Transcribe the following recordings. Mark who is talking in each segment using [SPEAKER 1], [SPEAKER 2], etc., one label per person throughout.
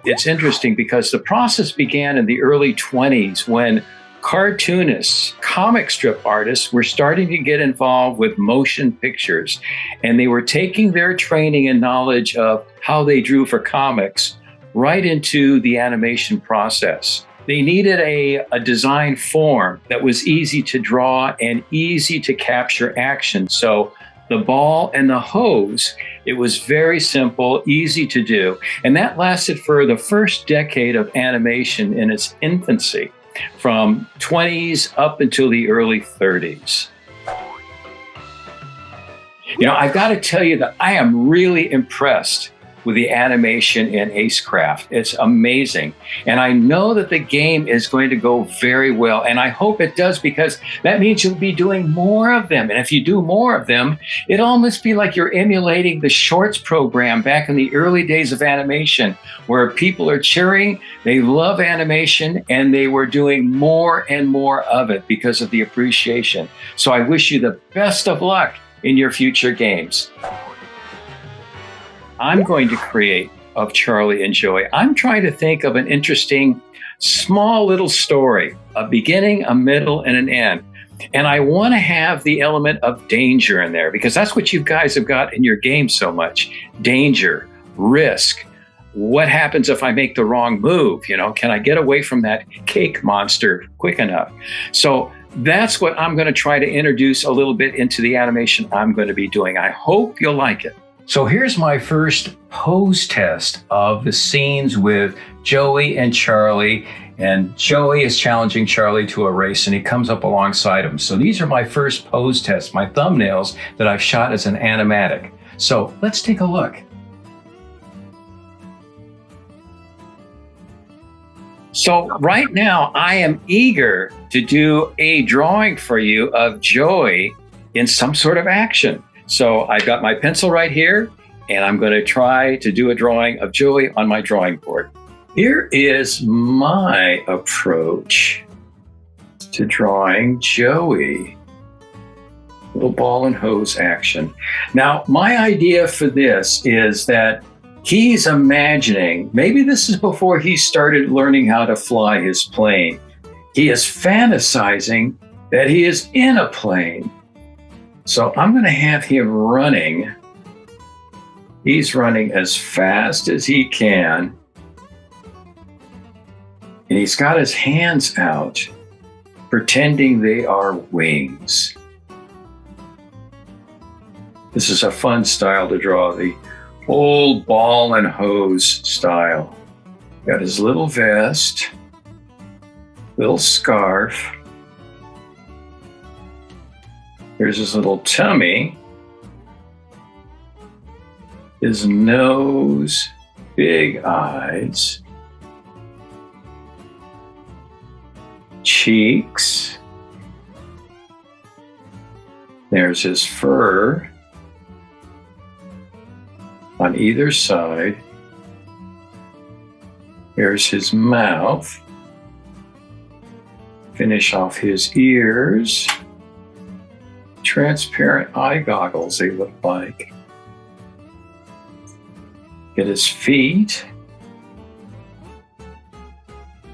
[SPEAKER 1] It's interesting because the process began in the early 20s when cartoonists, comic strip artists were starting to get involved with motion pictures, and they were taking their training and knowledge of how they drew for comics right into the animation process. They needed a design form that was easy to draw and easy to capture action. So the ball and the hose, it was very simple, easy to do. And that lasted for the first decade of animation in its infancy, from 20s up until the early 30s. You know, I've got to tell you that I am really impressed with the animation in Acecraft. It's amazing. And I know that the game is going to go very well. And I hope it does, because that means you'll be doing more of them. And if you do more of them, it'll almost be like you're emulating the Shorts program back in the early days of animation, where people are cheering, they love animation, and they were doing more and more of it because of the appreciation. So I wish you the best of luck in your future games. I'm going to create of Charlie and Joey. I'm trying to think of an interesting, small little story, a beginning, a middle, and an end. And I want to have the element of danger in there, because that's what you guys have got in your game so much. Danger, risk. What happens if I make the wrong move? You know, can I get away from that cake monster quick enough? So that's what I'm going to try to introduce a little bit into the animation I'm going to be doing. I hope you'll like it. So here's my first pose test of the scenes with Joey and Charlie. And Joey is challenging Charlie to a race, and he comes up alongside him. So these are my first pose tests, my thumbnails that I've shot as an animatic. So let's take a look. So right now I am eager to do a drawing for you of Joey in some sort of action. So I've got my pencil right here, and I'm going to try to do a drawing of Joey on my drawing board. Here is my approach to drawing Joey. Little ball and hose action. Now, my idea for this is that he's imagining, maybe this is before he started learning how to fly his plane. He is fantasizing that he is in a plane. So I'm going to have him running. He's running as fast as he can. And he's got his hands out, pretending they are wings. This is a fun style to draw, the old ball and hose style. Got his little vest, little scarf. Here's his little tummy, his nose, big eyes, cheeks. There's his fur on either side. Here's his mouth. Finish off his ears. Transparent eye goggles, they look like. Get his feet.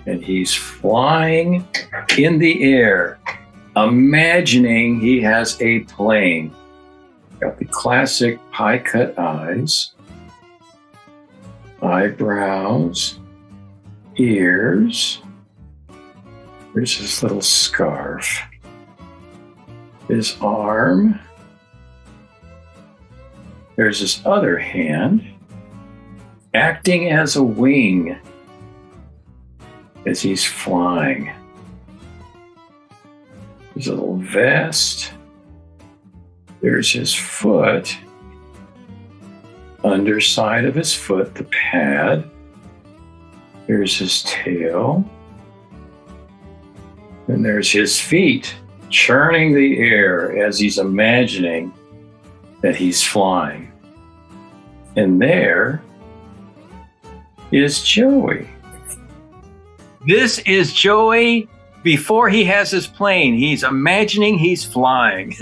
[SPEAKER 1] And he's flying in the air, imagining he has a plane. Got the classic pie cut eyes, eyebrows, ears. There's his little scarf. His arm. There's his other hand, acting as a wing as he's flying. His little vest. There's his foot. Underside of his foot, the pad. There's his tail. And there's his feet, churning the air as he's imagining that he's flying. And there is Joey. This is Joey before he has his plane. He's imagining he's flying.